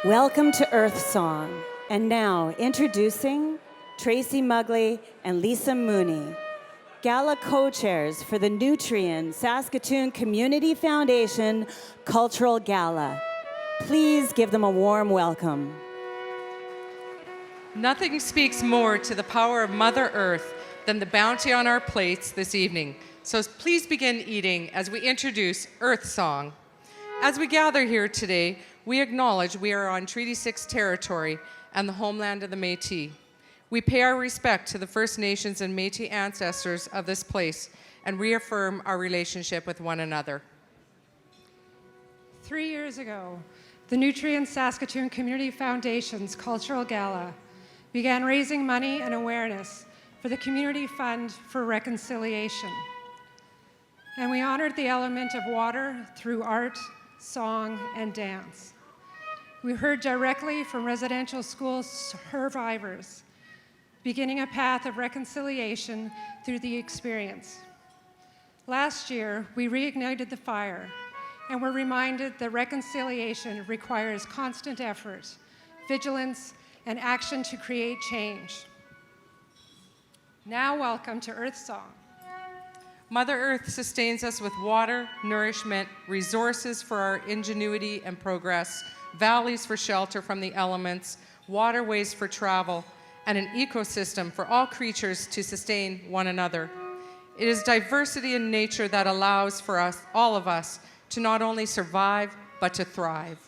Welcome to Earth Song. And now, introducing Tracy Mugley and Lisa Mooney, Gala co-chairs for the Nutrien Saskatoon Community Foundation Cultural Gala. Please give them a warm welcome. Nothing speaks more to the power of Mother Earth than the bounty on our plates this evening. So please begin eating as we introduce Earth Song. As we gather here today, we acknowledge we are on Treaty 6 territory and the homeland of the Métis. We pay our respect to the First Nations and Métis ancestors of this place and reaffirm our relationship with one another. 3 years ago, the Nutrien Saskatoon Community Foundation's Cultural Gala began raising money and awareness for the Community Fund for Reconciliation. And we honored the element of water through art, song, and dance. We heard directly from residential school survivors, beginning a path of reconciliation through the experience. Last year, we reignited the fire and were reminded that reconciliation requires constant effort, vigilance, and action to create change. Now welcome to Earth Song. Mother Earth sustains us with water, nourishment, resources for our ingenuity and progress, valleys for shelter from the elements, waterways for travel, and an ecosystem for all creatures to sustain one another. It is diversity in nature that allows for us, all of us, to not only survive, but to thrive.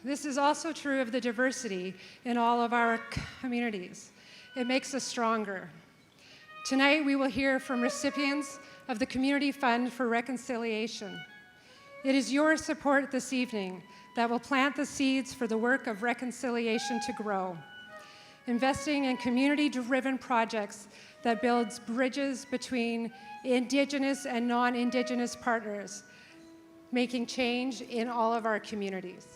This is also true of the diversity in all of our communities. It makes us stronger. Tonight, we will hear from recipients of the Community Fund for Reconciliation. It is your support this evening that will plant the seeds for the work of reconciliation to grow, investing in community-driven projects that builds bridges between Indigenous and non-Indigenous partners, making change in all of our communities.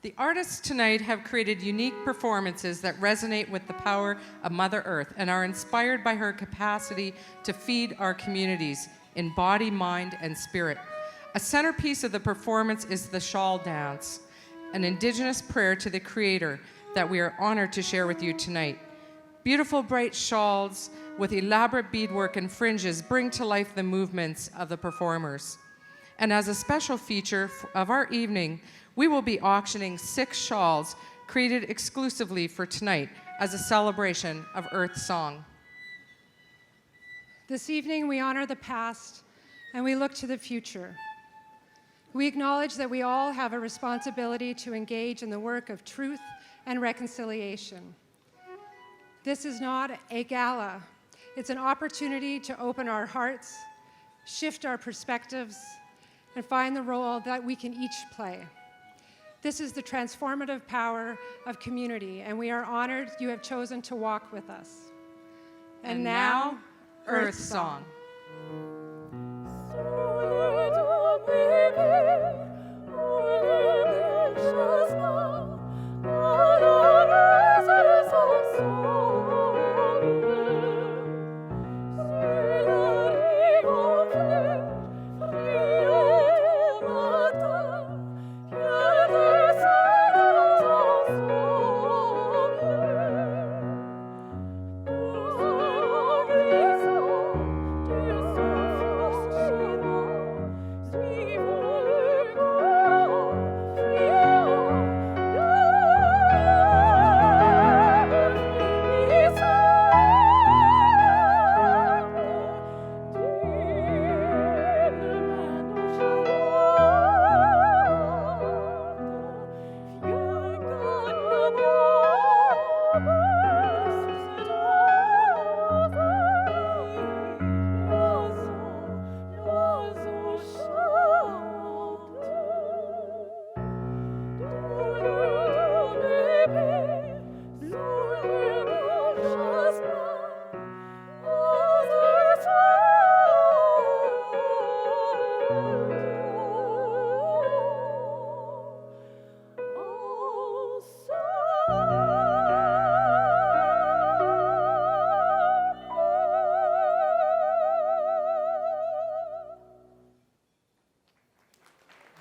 The artists tonight have created unique performances that resonate with the power of Mother Earth and are inspired by her capacity to feed our communities in body, mind, and spirit. A centerpiece of the performance is the Shawl Dance, an Indigenous prayer to the Creator that we are honored to share with you tonight. Beautiful bright shawls with elaborate beadwork and fringes bring to life the movements of the performers. And as a special feature of our evening, we will be auctioning 6 shawls created exclusively for tonight as a celebration of Earth Song. This evening, we honor the past and we look to the future. We acknowledge that we all have a responsibility to engage in the work of truth and reconciliation. This is not a gala. It's an opportunity to open our hearts, shift our perspectives, and find the role that we can each play. This is the transformative power of community, and we are honored you have chosen to walk with us. And now, Earth Song.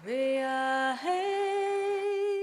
We are hey.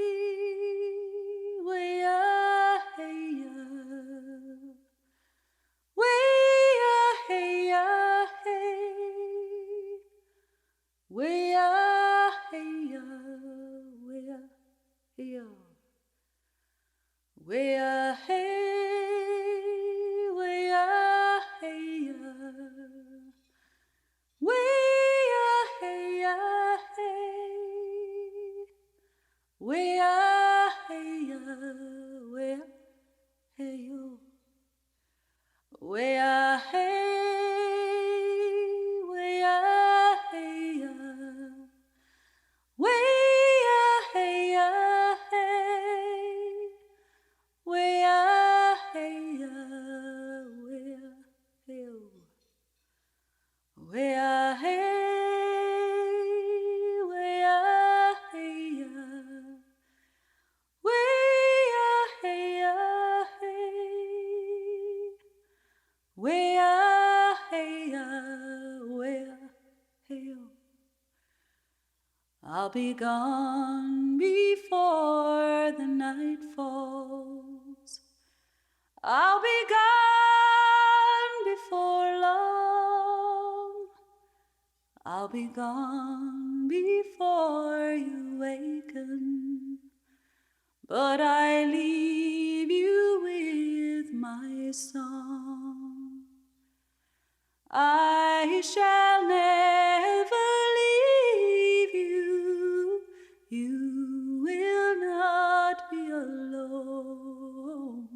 I'll be gone before the night falls. I'll be gone before long. I'll be gone before you waken. But I leave you with my song. I shall never leave you. You will not be alone.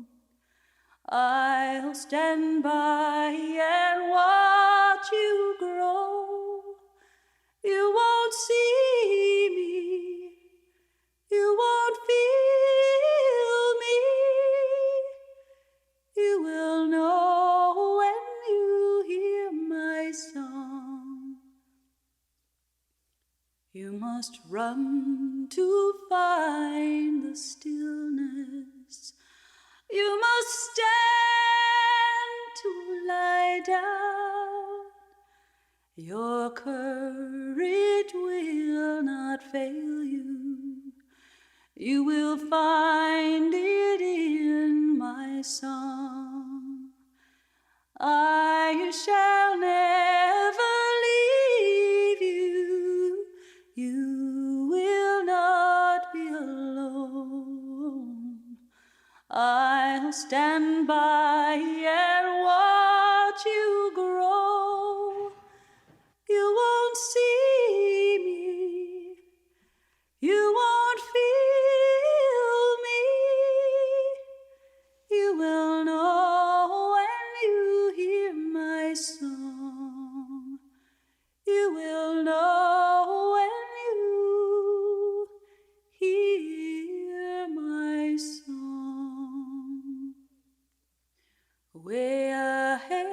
I'll stand by and watch you grow. You won't see me. You won't feel me. You will know when you hear my song. You must run to find the stillness. You must stand to lie down. Your courage will not fail you. You will find it in my song. I shall never leave you. You will not be alone. I'll stand by and watch you grow. You won't see me. You won't feel me. You will know when you hear my song. You will know when you hear my song. Way ahead.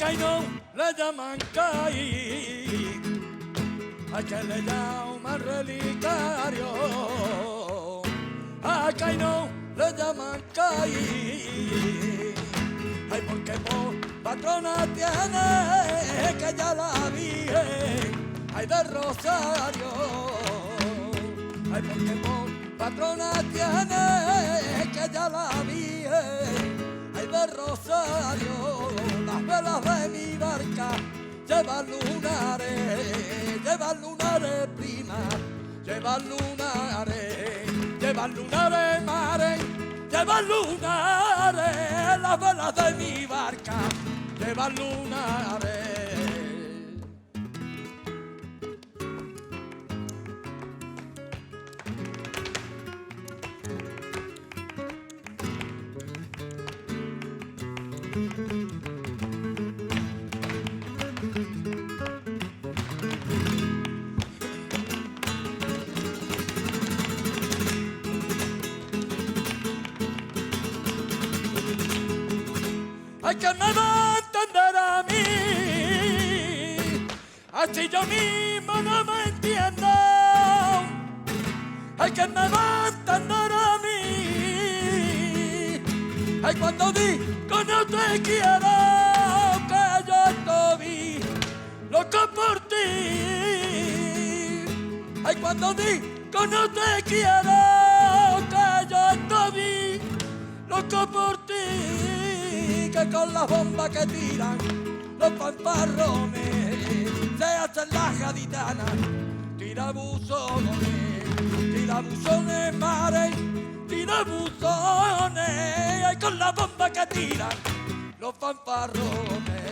Kaino le llaman Kai, a que le llaman relicario. A Kaino le llaman Kai, ay, porque por patrona tiene que ya la Virgen, ay, de Rosario, ay, porque por patrona tiene que ya la Virgen, ay, de Rosario, las velas de mi barca llevan lunares prima, llevan lunares mares, llevan lunares, las velas de mi barca llevan lunares. Ay, que me va a entender a mí, así yo mismo no me entiendo. Ay, que me va a entender a mí, ay, cuando digo no te quiero, que yo estoy loco por ti. Ay, cuando digo no te quiero, que yo estoy loco por ti. Que con las bombas que tiran los fanfarrones se hacen las gaditanas, tirabuzones mares, tirabuzones, y con las bombas que tiran los fanfarrones.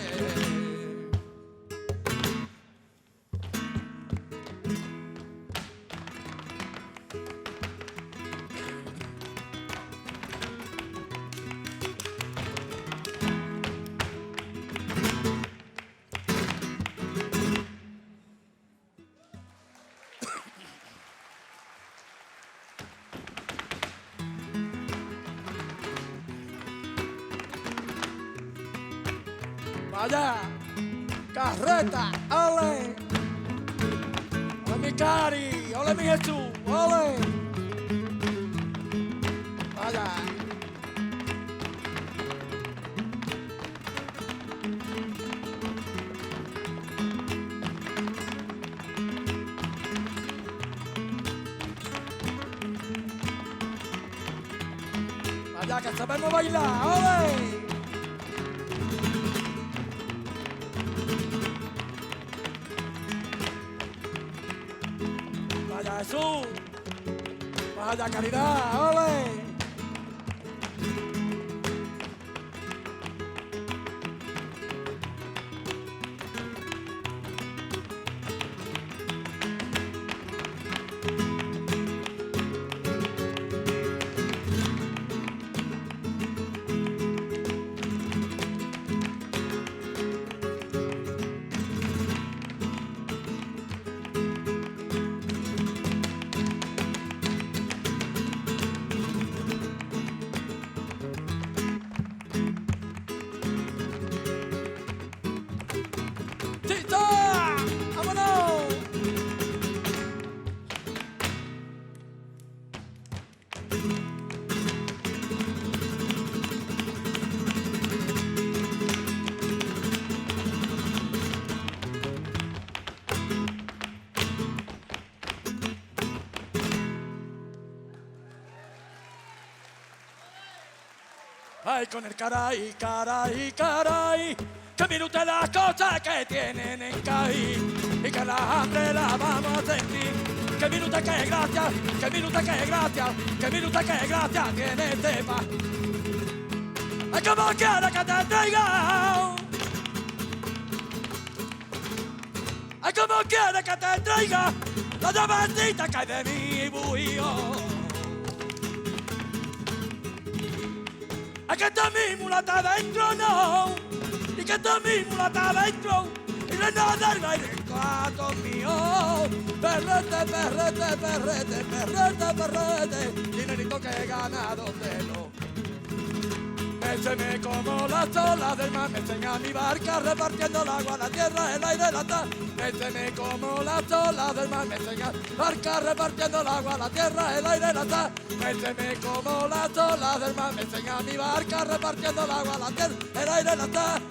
Vaya, carreta, ole, ole mi cari, ole mi Jesús, ole. Vaya. Vaya, que sabemos bailar, ole. Vaya Jesús, vaya Caridad, ole. Ay, con el caray, caray, caray, que mire usted las cosas que tienen en CAI y que la hambre la vamos a sentir. Que mire usted que gracia, que mire usted que gracia, que mire usted que gracia tiene este paz. Ay, como quiera que te traiga, ay, como quiera que te traiga la llavecita que hay de mi buío. Ay, que esta mi mulata adentro, no, y que esta mi mulata adentro, y le nada del aire el gato mío. Perrete, perrete, perrete, perrete, perrete, dinerito que he ganado de lo. Méteme como las olas del mar, me enseña mi barca repartiendo el agua, la tierra, el aire, la tal. Méteme como las olas del mar, me enseña mi barca repartiendo el agua, la tierra, el aire, la tal. Méteme como las olas del mar, me enseña mi barca repartiendo el agua, la tierra, el aire, la tal.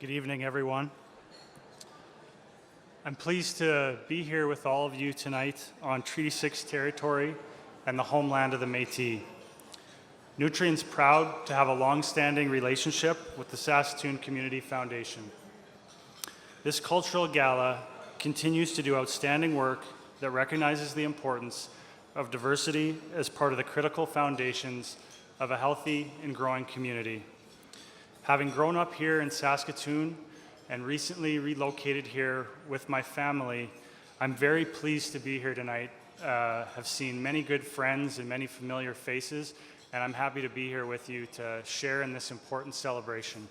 Good evening, everyone. I'm pleased to be here with all of you tonight on Treaty 6 territory and the homeland of the Métis. Nutrien's proud to have a long-standing relationship with the Saskatoon Community Foundation. This cultural gala continues to do outstanding work that recognizes the importance of diversity as part of the critical foundations of a healthy and growing community. Having grown up here in Saskatoon and recently relocated here with my family, I'm very pleased to be here tonight. Have seen many good friends and many familiar faces, and I'm happy to be here with you to share in this important celebration.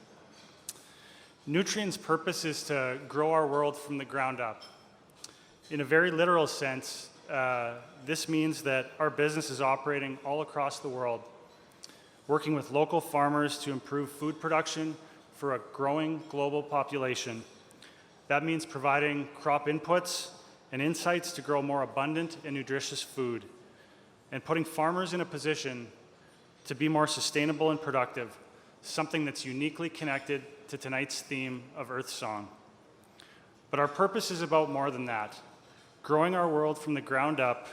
Nutrien's purpose is to grow our world from the ground up. In a very literal sense, this means that our business is operating all across the world, working with local farmers to improve food production for a growing global population. That means providing crop inputs and insights to grow more abundant and nutritious food, and putting farmers in a position to be more sustainable and productive, something that's uniquely connected to tonight's theme of Earth Song. But our purpose is about more than that. Growing our world from the ground up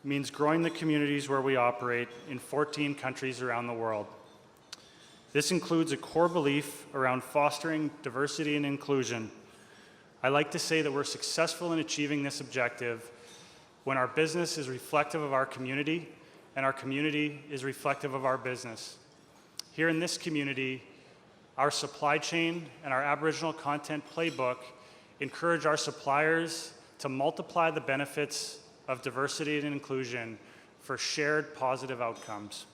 means growing the communities where we operate in 14 countries around the world. This includes a core belief around fostering diversity and inclusion. I like to say that we're successful in achieving this objective when our business is reflective of our community and our community is reflective of our business. Here in this community, our supply chain and our Aboriginal content playbook encourage our suppliers to multiply the benefits of diversity and inclusion for shared positive outcomes.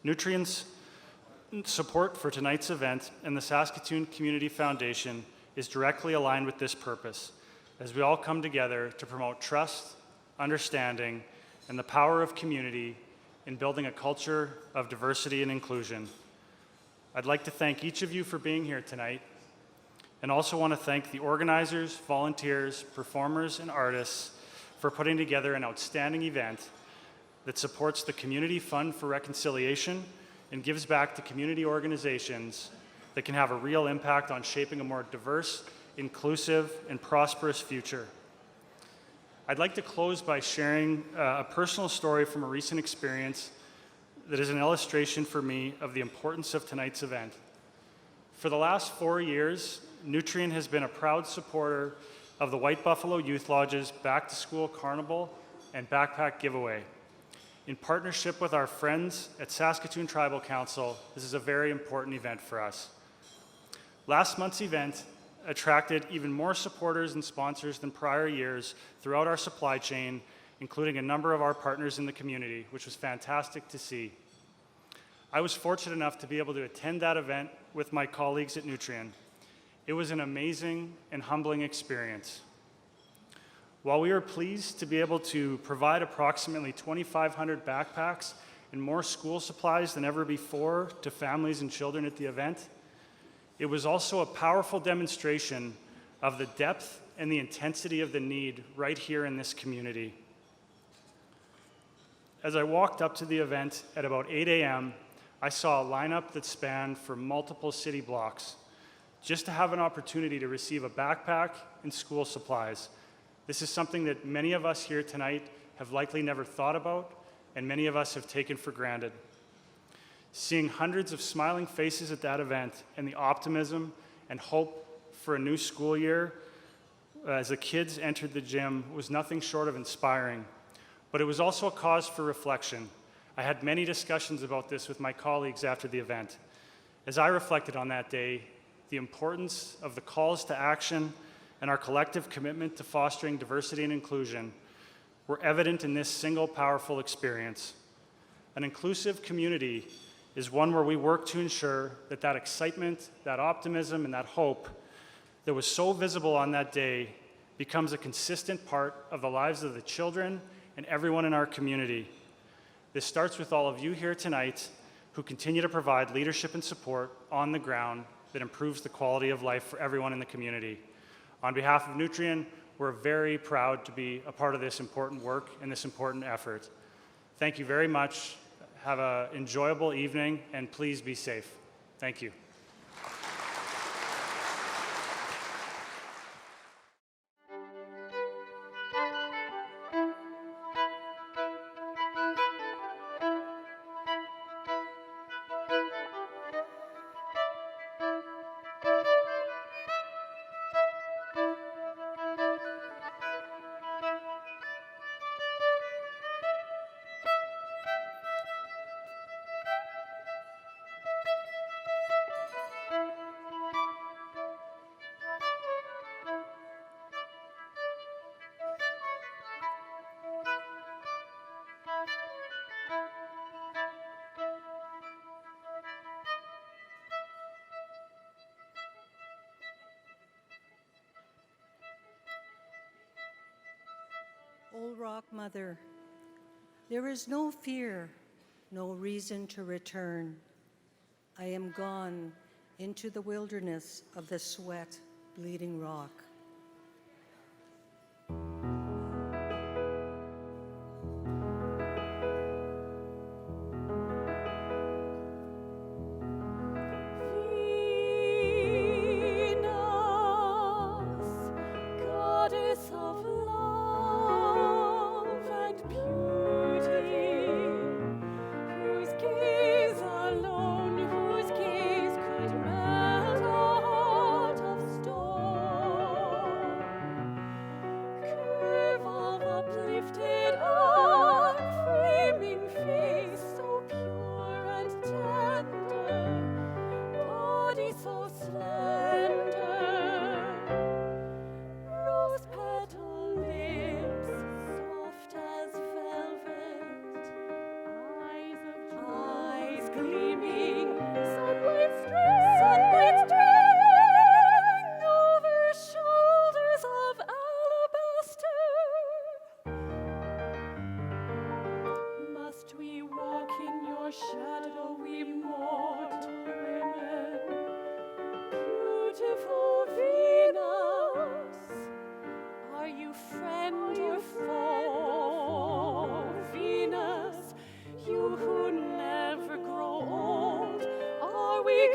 Nutrien's support for tonight's event and the Saskatoon Community Foundation is directly aligned with this purpose, as we all come together to promote trust, understanding, and the power of community in building a culture of diversity and inclusion. I'd like to thank each of you for being here tonight, and also want to thank the organizers, volunteers, performers, and artists for putting together an outstanding event that supports the Community Fund for Reconciliation and gives back to community organizations that can have a real impact on shaping a more diverse, inclusive, and prosperous future. I'd like to close by sharing a personal story from a recent experience that is an illustration for me of the importance of tonight's event. For the last 4 years, Nutrien has been a proud supporter of the White Buffalo Youth Lodge's Back to School Carnival and Backpack Giveaway. In partnership with our friends at Saskatoon Tribal Council, this is a very important event for us. Last month's event attracted even more supporters and sponsors than prior years throughout our supply chain, including a number of our partners in the community, which was fantastic to see. I was fortunate enough to be able to attend that event with my colleagues at Nutrien. It was an amazing and humbling experience. While we were pleased to be able to provide approximately 2,500 backpacks and more school supplies than ever before to families and children at the event, it was also a powerful demonstration of the depth and the intensity of the need right here in this community. As I walked up to the event at about 8 a.m., I saw a lineup that spanned for multiple city blocks just to have an opportunity to receive a backpack and school supplies. This is something that many of us here tonight have likely never thought about, and many of us have taken for granted. Seeing hundreds of smiling faces at that event and the optimism and hope for a new school year as the kids entered the gym was nothing short of inspiring. But it was also a cause for reflection. I had many discussions about this with my colleagues after the event. As I reflected on that day, the importance of the calls to action and our collective commitment to fostering diversity and inclusion were evident in this single powerful experience. An inclusive community is one where we work to ensure that that excitement, that optimism, and that hope that was so visible on that day becomes a consistent part of the lives of the children and everyone in our community. This starts with all of you here tonight who continue to provide leadership and support on the ground that improves the quality of life for everyone in the community. On behalf of Nutrien, we're very proud to be a part of this important work and this important effort. Thank you very much. Have an enjoyable evening, and please be safe. Thank you. Old Rock Mother, there is no fear, no reason to return. I am gone into the wilderness of the sweat, bleeding rock. Feel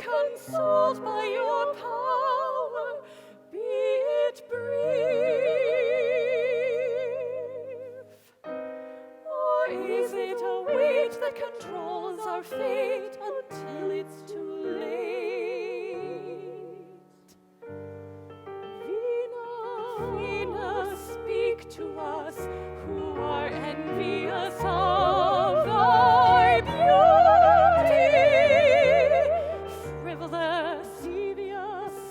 consoled by your power, be it brief. Or is it a weight that controls our fate until it's too late? Venus, speak to us who are envious of our beauty. Frivolous, devious,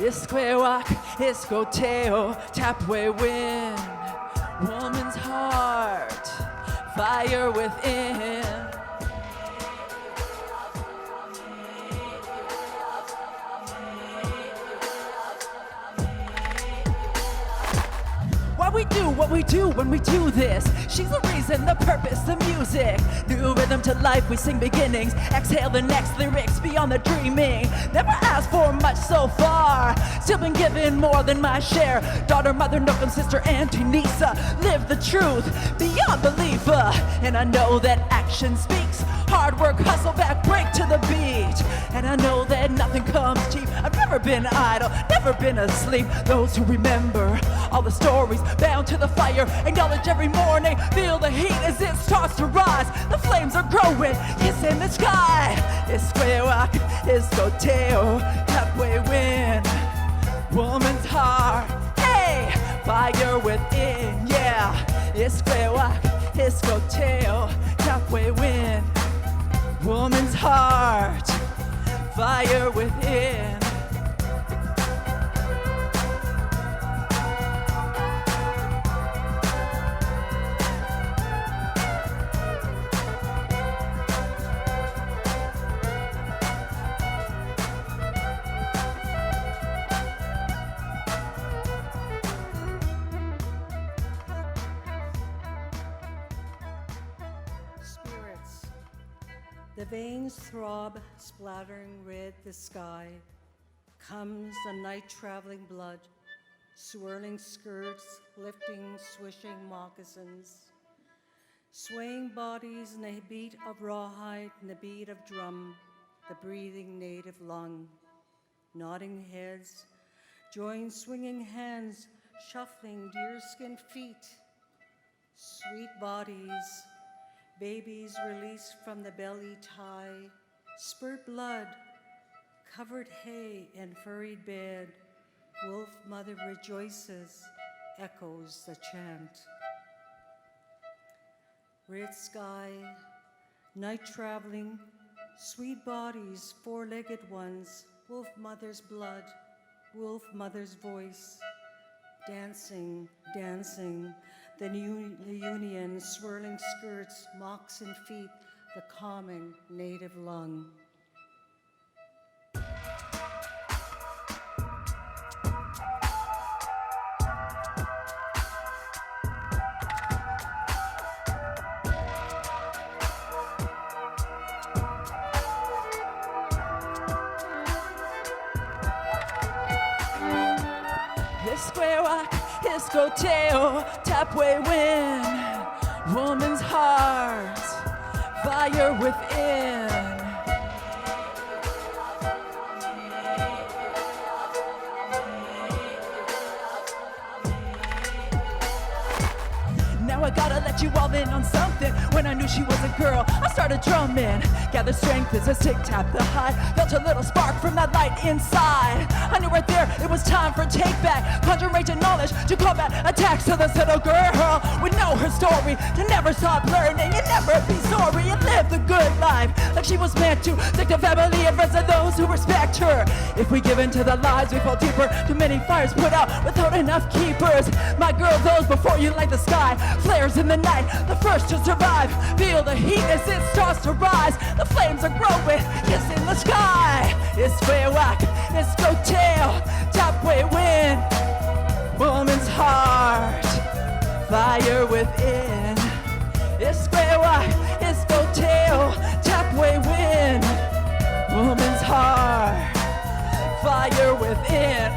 Isquewak, Iscoteo, Tapway wind, woman's heart, fire within. We do what we do when we do this. She's the reason, the purpose, the music. New rhythm to life, we sing beginnings. Exhale the next lyrics beyond the dreaming. Never asked for much so far. Still been given more than my share. Daughter, mother, Nookum, sister, auntie, Nisa. Live the truth beyond belief. And I know that action speaks. Hard work, hustle back, break to the beat. And I know that nothing comes cheap. I've never been idle, never been asleep. Those who remember all the stories bound to the fire, acknowledge every morning, feel the heat as it starts to rise. The flames are growing, it's in the sky. Isquewak, Iscoteo, Tapway wind, woman's heart, hey, fire within, yeah. Isquewak, Iscoteo, Tapway wind, woman's heart, fire within. The veins throb, splattering red the sky. Comes the night-traveling blood, swirling skirts, lifting, swishing moccasins. Swaying bodies in a beat of rawhide and the beat of drum, the breathing native lung. Nodding heads, joined swinging hands, shuffling deerskin feet. Sweet bodies, babies released from the belly tie, spurt blood, covered hay and furried bed. Wolf mother rejoices, echoes the chant. Red sky, night traveling, sweet bodies, four-legged ones, wolf mother's blood, wolf mother's voice, dancing, dancing. The union, swirling skirts, moccasin feet, the calming native lung. Isquewak, Iscoteo, Tapway wind, woman's heart, fire within. Now I gotta let you all in on something. When I knew she was a girl, I started drumming. Gathered strength as I tick-tapped the high. Felt a little spark from that light inside. I knew right there it was time for take back. Conjure rage and knowledge to combat attacks. So this little girl would know her story, to never stop learning and never be sorry, and live the good life like she was meant to. Stick to family and friends and those who respect her. If we give in to the lies, we fall deeper. Too many fires put out without enough keepers. My girl, those before you light the sky. Flares in the night, the first to survive. Feel the heat as it starts to rise. The flames are growing, yes, in the sky. Isquewak, Iscoteo, Tapway wind, woman's heart, fire within. Isquewak, Iscoteo, Tapway wind, woman's heart, fire within.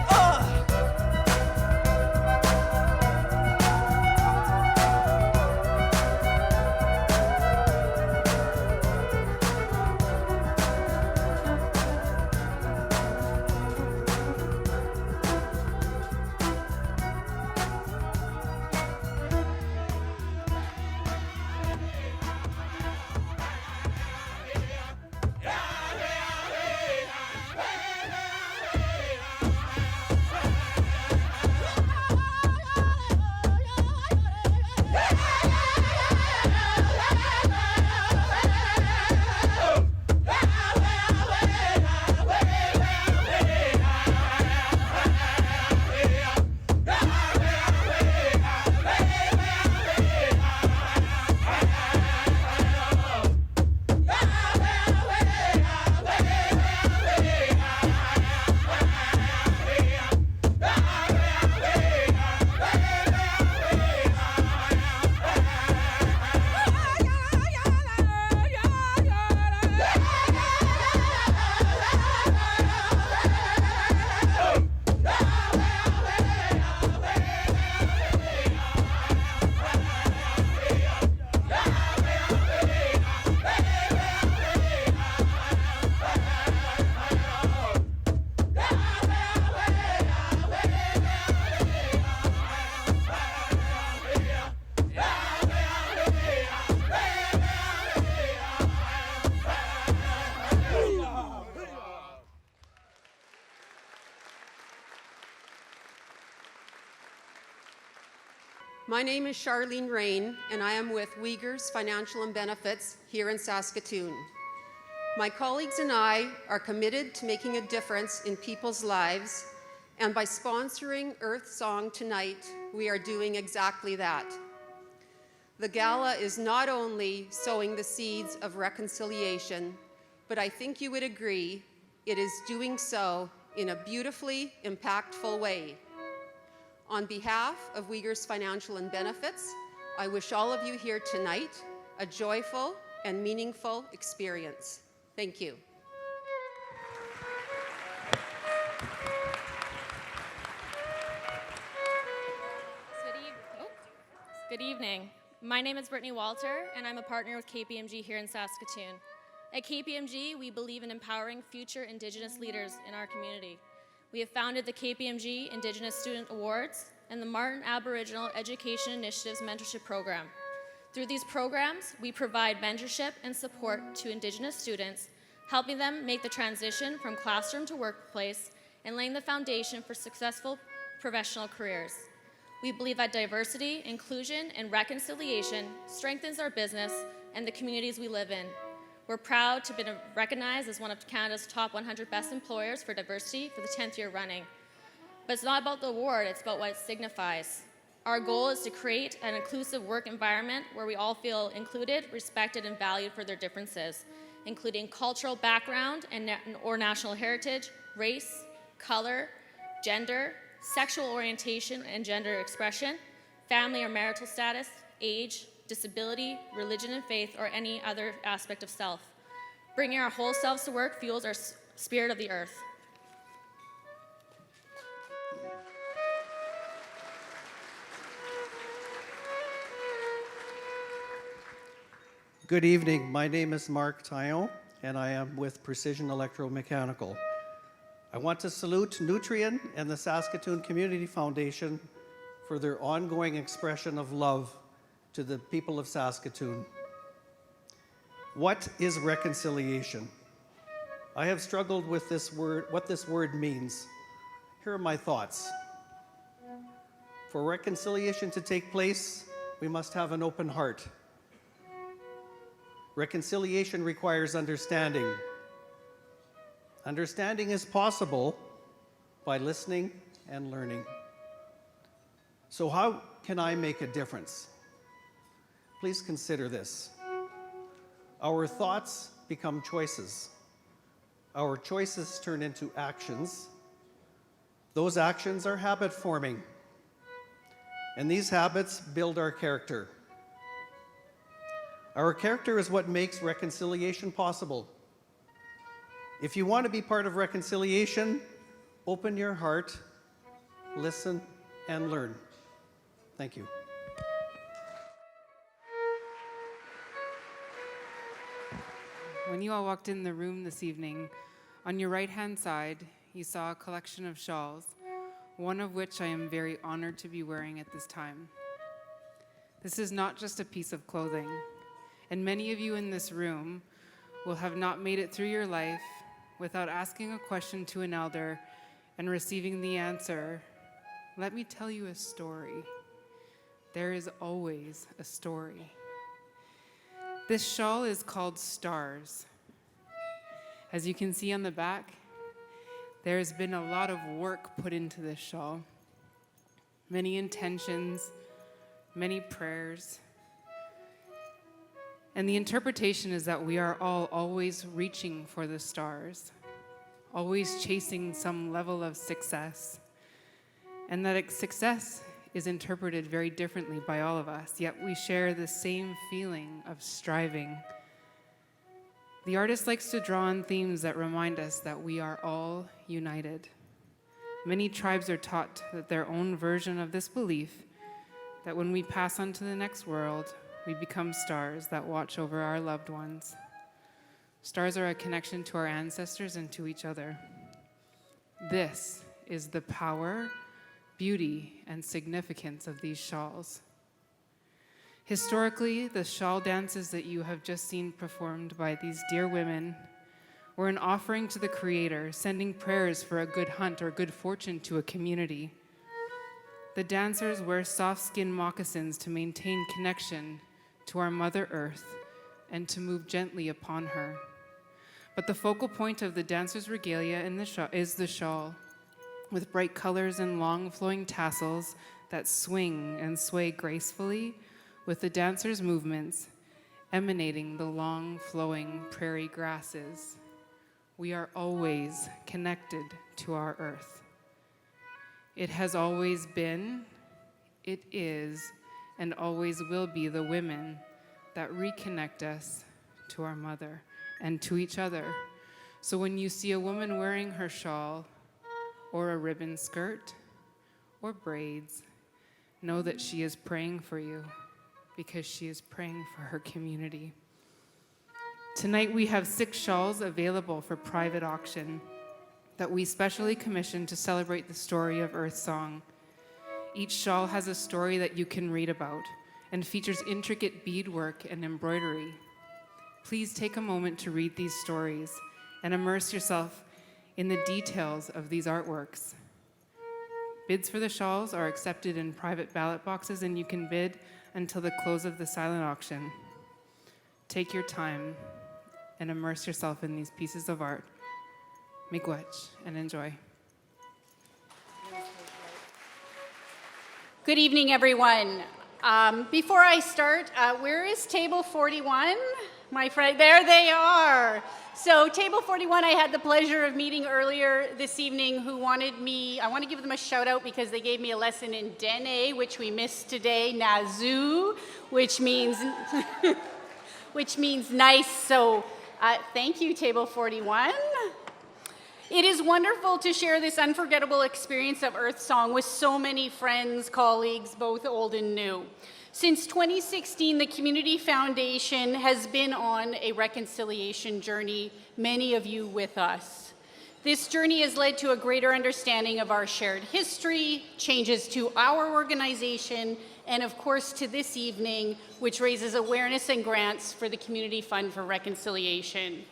My name is Charlene Rain, and I am with Uyghurs Financial and Benefits here in Saskatoon. My colleagues and I are committed to making a difference in people's lives, and by sponsoring Earth Song tonight, we are doing exactly that. The Gala is not only sowing the seeds of reconciliation, but I think you would agree it is doing so in a beautifully impactful way. On behalf of Uyghurs Financial and Benefits, I wish all of you here tonight a joyful and meaningful experience. Thank you. Good evening. My name is Brittany Walter, and I'm a partner with Kpmg here in Saskatoon. At Kpmg, we believe in empowering future Indigenous leaders in our community. We have founded the Kpmg Indigenous Student Awards and the Martin Aboriginal Education Initiatives Mentorship Program. Through these programs, we provide mentorship and support to Indigenous students, helping them make the transition from classroom to workplace and laying the foundation for successful professional careers. We believe that diversity, inclusion, and reconciliation strengthens our business and the communities we live in. We're proud to have been recognized as one of Canada's top 100 best employers for diversity for the 10th year running. But it's not about the award, it's about what it signifies. Our goal is to create an inclusive work environment where we all feel included, respected, and valued for their differences, including cultural background or national heritage, race, color, gender, sexual orientation and gender expression, family or marital status, age, disability, religion and faith, or any other aspect of self. Bringing our whole selves to work fuels our spirit of the earth. Good evening. My name is Mark Taillon, and I am with Precision Electromechanical. I want to salute Nutrien and the Saskatoon Community Foundation for their ongoing expression of love to the people of Saskatoon. What is reconciliation? I have struggled with this word, what this word means. Here are my thoughts. For reconciliation to take place, we must have an open heart. Reconciliation requires understanding. Understanding is possible by listening and learning. So how can I make a difference? Please consider this. Our thoughts become choices. Our choices turn into actions. Those actions are habit forming. And these habits build our character. Our character is what makes reconciliation possible. If you want to be part of reconciliation, open your heart, listen, and learn. Thank you. When you all walked in the room this evening, on your right-hand side, you saw a collection of shawls, one of which I am very honored to be wearing at this time. This is not just a piece of clothing, and many of you in this room will have not made it through your life without asking a question to an elder and receiving the answer, "Let me tell you a story." There is always a story. This shawl is called Stars. As you can see on the back, there has been a lot of work put into this shawl. Many intentions, many prayers. And the interpretation is that we are all always reaching for the stars, always chasing some level of success, and that success is interpreted very differently by all of us, yet we share the same feeling of striving. The artist likes to draw on themes that remind us that we are all united. Many tribes are taught that their own version of this belief, that when we pass on to the next world, we become stars that watch over our loved ones. Stars are a connection to our ancestors and to each other. This is the power, beauty, and significance of these shawls. Historically, the shawl dances that you have just seen performed by these dear women were an offering to the Creator, sending prayers for a good hunt or good fortune to a community. The dancers wear soft-skin moccasins to maintain connection to our Mother Earth and to move gently upon her. But the focal point of the dancer's regalia is the shawl, with bright colors and long flowing tassels that swing and sway gracefully with the dancer's movements, emanating the long flowing prairie grasses. We are always connected to our earth. It has always been, it is, and always will be the women that reconnect us to our mother and to each other. So when you see a woman wearing her shawl or a ribbon skirt or braids, know that she is praying for you because she is praying for her community. Tonight we have 6 shawls available for private auction that we specially commissioned to celebrate the story of Earth Song. Each shawl has a story that you can read about and features intricate beadwork and embroidery. Please take a moment to read these stories and immerse yourself in the details of these artworks. Bids for the shawls are accepted in private ballot boxes, and you can bid until the close of the silent auction. Take your time and immerse yourself in these pieces of art. Miigwech and enjoy. Good evening, everyone. Before I start, where is table 41? My friend, there they are. So table 41, I had the pleasure of meeting earlier this evening, who wanted me, I want to give them a shout out because they gave me a lesson in Dene, which we missed today, Nazu, which means, which means nice. So thank you, table 41. It is wonderful to share this unforgettable experience of Earth Song with so many friends, colleagues, both old and new. Since 2016, the Community Foundation has been on a reconciliation journey, many of you with us. This journey has led to a greater understanding of our shared history, changes to our organization, and of course to this evening, which raises awareness and grants for the Community Fund for Reconciliation.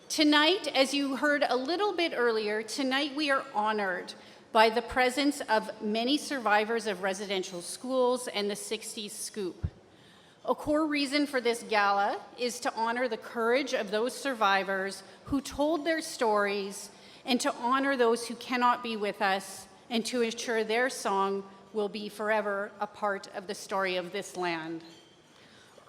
Tonight, as you heard a little bit earlier, tonight we are honored by the presence of many survivors of residential schools and the 60s scoop. A core reason for this gala is to honor the courage of those survivors who told their stories and to honor those who cannot be with us and to ensure their song will be forever a part of the story of this land.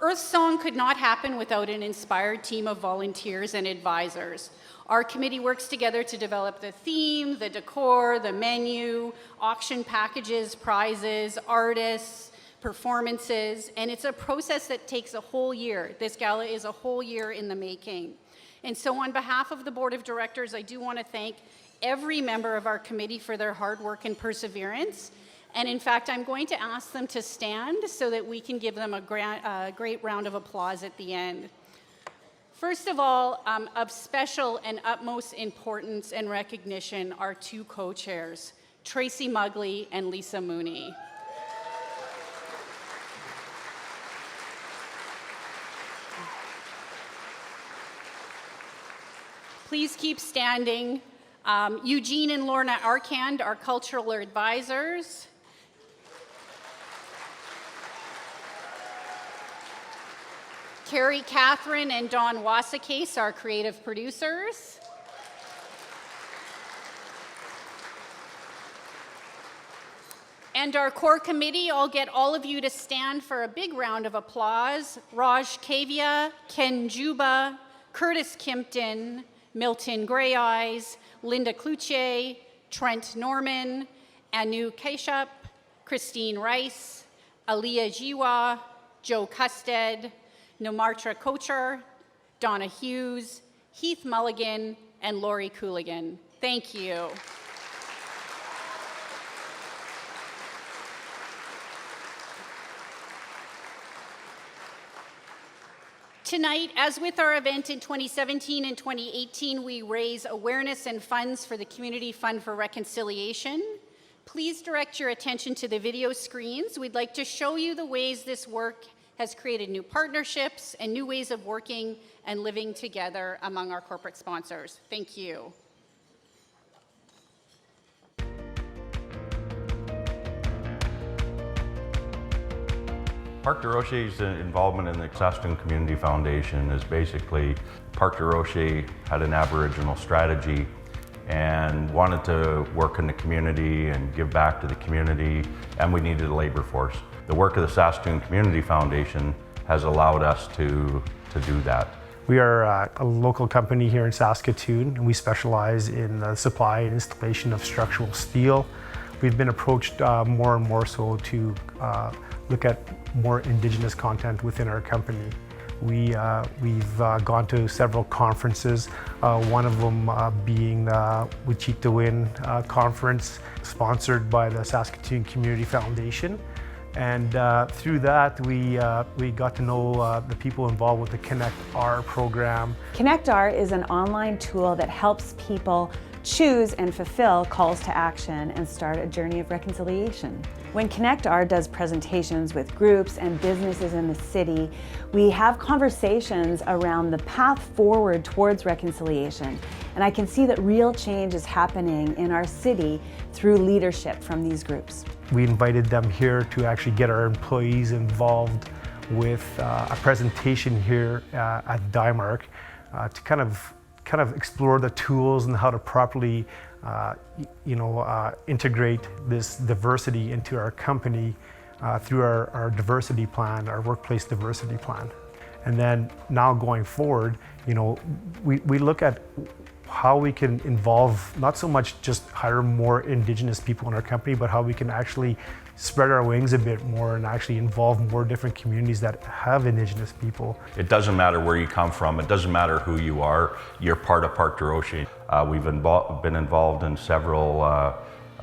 Earth Song could not happen without an inspired team of volunteers and advisors. Our committee works together to develop the theme, the decor, the menu, auction packages, prizes, artists, performances, and it's a process that takes a whole year. This gala is a whole year in the making. And so on behalf of the Board of Directors, I do want to thank every member of our committee for their hard work and perseverance. And in fact, I'm going to ask them to stand so that we can give them a great round of applause at the end. First of all, of special and utmost importance and recognition are 2 co-chairs, Tracy Mugley and Lisa Mooney. Please keep standing. Eugene and Lorna Arkand are cultural advisors. Carrie Catherine and Don Wasakase are creative producers. And our core committee, I'll get all of you to stand for a big round of applause. Raj Kavia, Ken Juba, Curtis Kimpton, Milton Grey Eyes, Linda Kluche, Trent Norman, Anu Keshup, Christine Rice, Aliyah Jiwa, Joe Custed, Nomartra Kocher, Donna Hughes, Heath Mulligan, and Lori Cooligan. Thank you. Tonight, as with our event in 2017 and 2018, we raise awareness and funds for the Community Fund for Reconciliation. Please direct your attention to the video screens. We'd like to show you the ways this work has created new partnerships and new ways of working and living together among our corporate sponsors. Thank you. Parc de Rocher's involvement in the Saskatoon Community Foundation is basically Parc de Rocher had an Aboriginal strategy and wanted to work in the community and give back to the community, and we needed a labor force. The work of the Saskatoon Community Foundation has allowed us to do that. We are a local company here in Saskatoon, and we specialize in the supply and installation of structural steel. We've been approached more and more so to look at more Indigenous content within our company. We've gone to several conferences, one of them being the Wichita to Win conference, sponsored by the Saskatoon Community Foundation. And through that, we got to know the people involved with the Connect R program. Connect R is an online tool that helps people choose and fulfill calls to action and start a journey of reconciliation. When Connect R does presentations with groups and businesses in the city, we have conversations around the path forward towards reconciliation. And I can see that real change is happening in our city through leadership from these groups. We invited them here to actually get our employees involved with a presentation here at Dimark to kind of explore the tools and how to properly integrate this diversity into our company through our diversity plan, our workplace diversity plan. And then now going forward, we look at how we can involve, not so much just hire more Indigenous people in our company, but how we can actually spread our wings a bit more and actually involve more different communities that have Indigenous people. It doesn't matter where you come from, it doesn't matter who you are, you're part of Parc de Rocher. We've been involved in several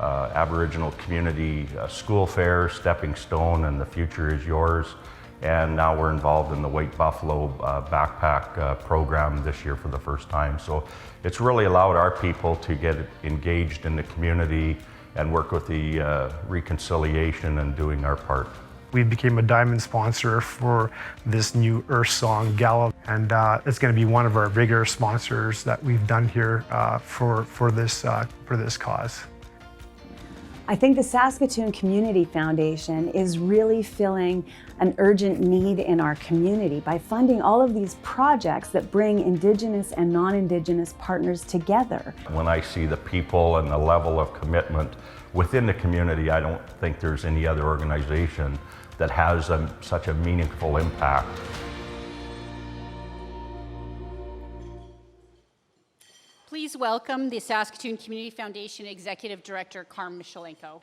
Aboriginal community school fairs, Stepping Stone and The Future Is Yours. And now we're involved in the White Buffalo backpack program this year for the first time. So it's really allowed our people to get engaged in the community and work with the reconciliation and doing our part. We became a diamond sponsor for this new Earth song, Gala, and it's going to be one of our bigger sponsors that we've done here for this cause. I think the Saskatoon Community Foundation is really filling an urgent need in our community by funding all of these projects that bring Indigenous and non-Indigenous partners together. When I see the people and the level of commitment within the community, I don't think there's any other organization that has such a meaningful impact. Please welcome the Saskatoon Community Foundation Executive Director, Carm Michelenko.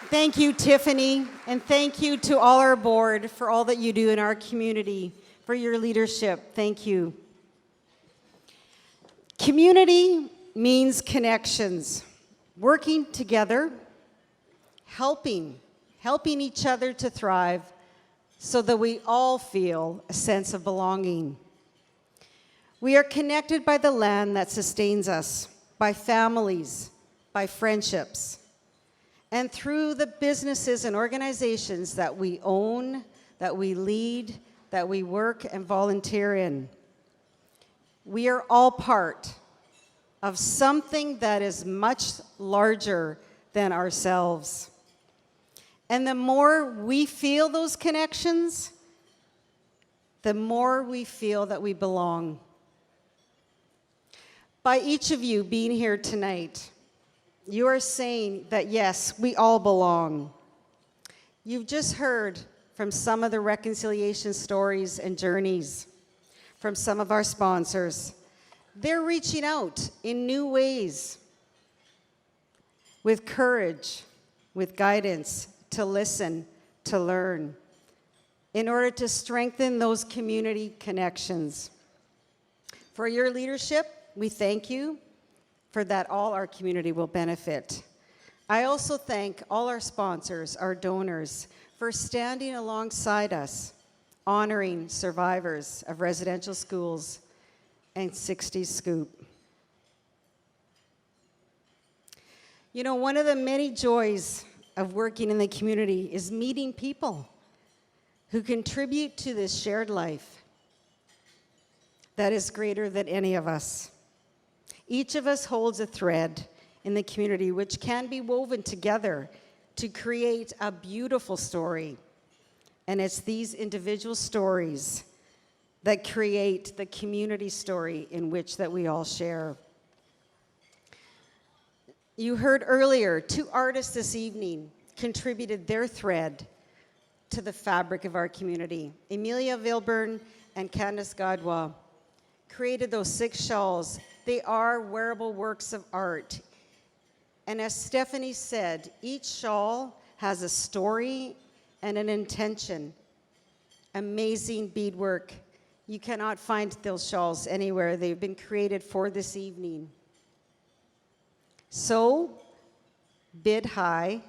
Thank you, Tiffany, and thank you to all our board for all that you do in our community, for your leadership. Thank you. Community means connections, working together, helping each other to thrive, so that we all feel a sense of belonging. We are connected by the land that sustains us, by families, by friendships, and through the businesses and organizations that we own, that we lead, that we work and volunteer in. We are all part of something that is much larger than ourselves. And the more we feel those connections, the more we feel that we belong. By each of you being here tonight, you are saying that yes, we all belong. You've just heard from some of the reconciliation stories and journeys from some of our sponsors. They're reaching out in new ways, with courage, with guidance, to listen, to learn, in order to strengthen those community connections. For your leadership, we thank you. For that, all our community will benefit. I also thank all our sponsors, our donors, for standing alongside us, honoring survivors of residential schools and 60s Scoop. You know, one of the many joys of working in the community is meeting people who contribute to this shared life that is greater than any of us. Each of us holds a thread in the community which can be woven together to create a beautiful story. And it's these individual stories that create the community story in which that we all share. You heard earlier, 2 artists this evening contributed their thread to the fabric of our community. Emilia Vilburn and Candace Godwa created those 6 shawls. They are wearable works of art. And as Stephanie said, each shawl has a story and an intention. Amazing beadwork. You cannot find those shawls anywhere. They've been created for this evening. So, bid high.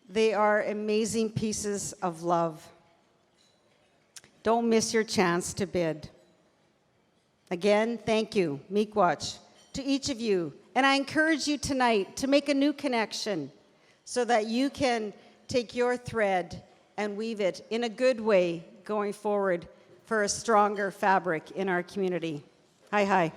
They are amazing pieces of love. Don't miss your chance to bid. Again, thank you, Miigwech, to each of you. And I encourage you tonight to make a new connection so that you can take your thread and weave it in a good way going forward for a stronger fabric in our community. Hi, hi.